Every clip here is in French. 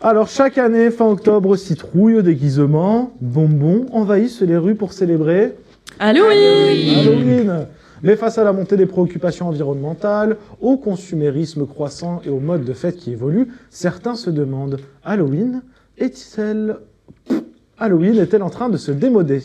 Alors, chaque année, fin octobre, citrouilles, déguisements, bonbons envahissent les rues pour célébrer Halloween. Mais face à la montée des préoccupations environnementales, au consumérisme croissant et au mode de fête qui évolue, certains se demandent Halloween est-elle en train de se démoder?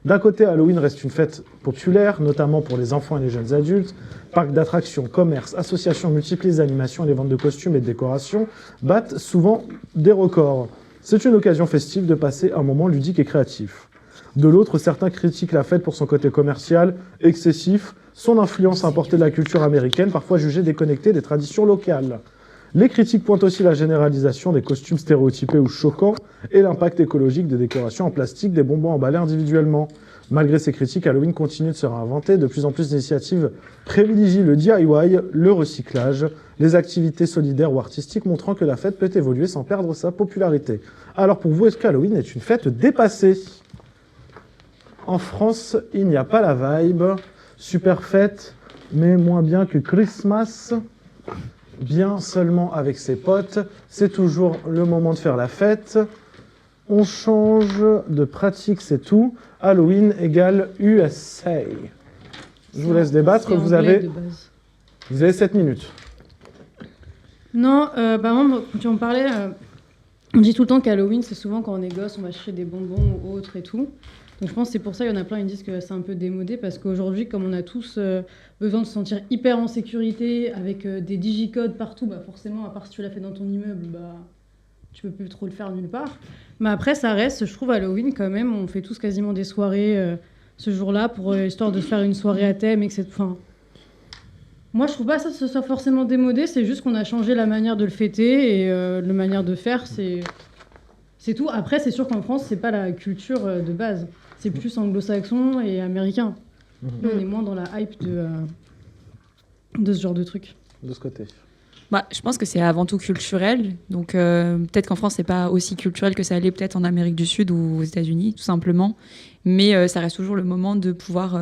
D'un côté, Halloween reste une fête populaire, notamment pour les enfants et les jeunes adultes. Parcs d'attractions, commerces, associations multiplient les animations et les ventes de costumes et de décorations battent souvent des records. C'est une occasion festive de passer un moment ludique et créatif. De l'autre, certains critiquent la fête pour son côté commercial, excessif, son influence importée de la culture américaine, parfois jugée déconnectée des traditions locales. Les critiques pointent aussi la généralisation des costumes stéréotypés ou choquants et l'impact écologique des décorations en plastique des bonbons emballés individuellement. Malgré ces critiques, Halloween continue de se réinventer. De plus en plus d'initiatives privilégient le DIY, le recyclage, les activités solidaires ou artistiques, montrant que la fête peut évoluer sans perdre sa popularité. Alors pour vous, est-ce qu'Halloween est une fête dépassée ? En France, il n'y a pas la vibe. Super fête, mais moins bien que Christmas. Bien seulement avec ses potes. C'est toujours le moment de faire la fête. On change de pratique, c'est tout. Halloween égale USA. Je vous laisse débattre. Vous avez 7 minutes. Non, moi, quand tu en parlais, on dit tout le temps qu'Halloween, c'est souvent quand on est gosse, on va chercher des bonbons ou autre et tout. Donc je pense que c'est pour ça, il y en a plein qui disent que c'est un peu démodé, parce qu'aujourd'hui, comme on a tous besoin de se sentir hyper en sécurité, avec des digicodes partout, forcément, à part si tu l'as fait dans ton immeuble, tu peux plus trop le faire nulle part. Mais après, ça reste, je trouve, Halloween quand même, on fait tous quasiment des soirées ce jour-là, pour histoire de faire une soirée à thème, etc. Enfin, moi, je trouve pas ça que ce soit forcément démodé, c'est juste qu'on a changé la manière de le fêter, et la manière de faire, c'est tout. Après, c'est sûr qu'en France, c'est pas la culture de base. C'est plus anglo-saxon et américain. Nous, on est moins dans la hype de ce genre de truc. De ce côté. Je pense que c'est avant tout culturel. Donc, peut-être qu'en France, c'est pas aussi culturel que ça l'est peut-être en Amérique du Sud ou aux États-Unis, tout simplement. Mais ça reste toujours le moment de pouvoir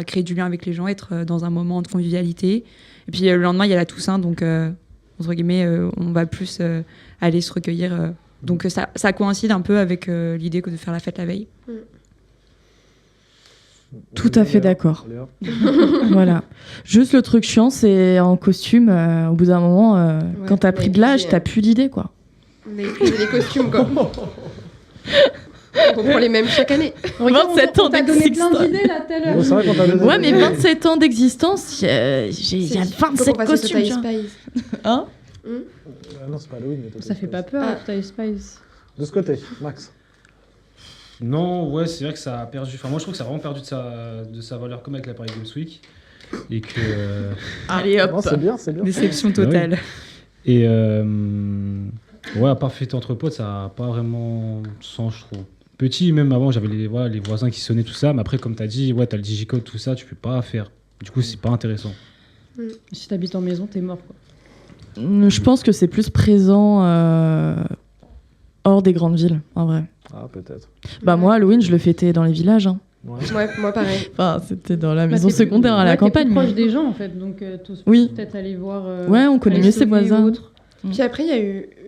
créer du lien avec les gens, être dans un moment de convivialité. Et puis, le lendemain, il y a la Toussaint. Donc, entre guillemets, on va plus aller se recueillir. Donc, ça coïncide un peu avec l'idée de faire la fête la veille. Tout à fait d'accord. Voilà. Juste le truc chiant, c'est en costume, au bout d'un moment, quand t'as pris de l'âge, t'as plus d'idées, quoi. On a épuisé les costumes, quoi. On prend les mêmes chaque année. Regarde, 27 ans on t'a donné plein d'idées, là, tout à l'heure. C'est vrai qu'on t'a donné Ouais, mais 27 ans d'existence, il y a 27 costumes. Hein non, c'est pas Halloween. Mais ça fait pas peur, Total Spice. De ce côté, Max. Non, ouais, c'est vrai que ça a perdu. Enfin, moi, je trouve que ça a vraiment perdu de sa valeur, comme avec la Paris Games Week. Et que. Allez hop, non, c'est bien. Déception totale. Oui. Et ouais, à part fêter entre potes, ça n'a pas vraiment de sens, je trouve. Petit, même avant, j'avais les voisins qui sonnaient, tout ça. Mais après, comme tu as dit, ouais, tu as le digicode, tout ça, tu peux pas faire. Du coup, c'est pas intéressant. Si t'habites en maison, t'es mort, quoi. Je pense que c'est plus présent hors des grandes villes, en vrai. Ah, peut-être. Moi, Halloween, je le fêtais dans les villages. Hein. Ouais, moi pareil. Enfin, c'était dans la maison secondaire à la campagne. T'es plus proche des gens, en fait, donc t'oses peut-être aller voir. Ouais, on connaît mieux ses voisins. Puis après, il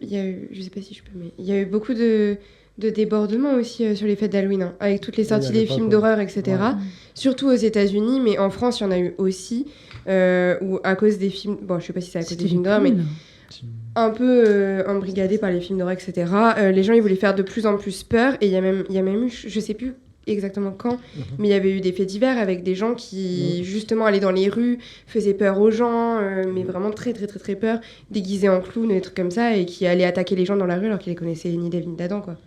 y a eu, je sais pas si je peux, mais il y a eu beaucoup de débordements aussi sur les fêtes d'Halloween, hein, avec toutes les sorties des films d'horreur, etc. Ouais. Surtout aux États-Unis, mais en France, il y en a eu aussi, où à cause des films, je sais pas si c'est à cause des films d'horreur, mais un peu embrigadés par les films d'horreur, etc. Les gens, ils voulaient faire de plus en plus peur, et il y a même eu, je sais plus exactement quand, mais il y avait eu des faits divers avec des gens qui, justement, allaient dans les rues, faisaient peur aux gens, mais vraiment très, très, très, très peur, déguisés en clowns, des trucs comme ça, et qui allaient attaquer les gens dans la rue alors qu'ils les connaissaient ni d'Ève ni d'Adam, quoi.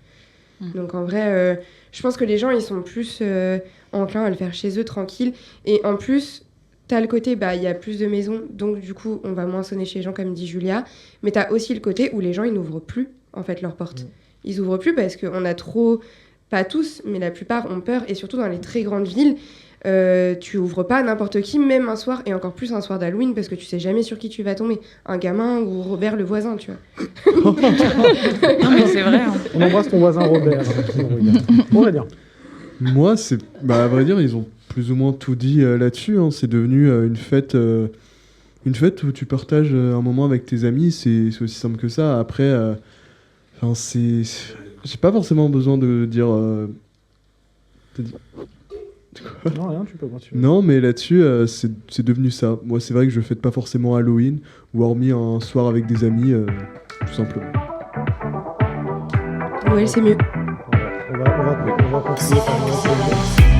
Donc, en vrai, je pense que les gens, ils sont plus enclins à le faire chez eux, tranquille. Et en plus, t'as le côté, il y a plus de maisons, donc du coup, on va moins sonner chez les gens, comme dit Julia. Mais t'as aussi le côté où les gens, ils n'ouvrent plus, en fait, leurs portes. Ils ouvrent plus parce qu'on a trop... Pas tous, mais la plupart ont peur. Et surtout dans les très grandes villes, tu ouvres pas à n'importe qui, même un soir, et encore plus un soir d'Halloween, parce que tu sais jamais sur qui tu vas tomber. Un gamin ou Robert le voisin, tu vois. Non, mais c'est vrai. Hein. On embrasse ton voisin Robert. Aurélien. Moi, c'est... à vrai dire, ils ont plus ou moins tout dit là-dessus. Hein. C'est devenu une fête où tu partages un moment avec tes amis. C'est aussi simple que ça. Après... Enfin, j'ai pas forcément besoin de dire. Non, rien, tu peux continuer. Non, mais là-dessus, c'est devenu ça. Moi, c'est vrai que je fête pas forcément Halloween, ou hormis un soir avec des amis, tout simplement. Noël, c'est mieux. On va continuer par Noël.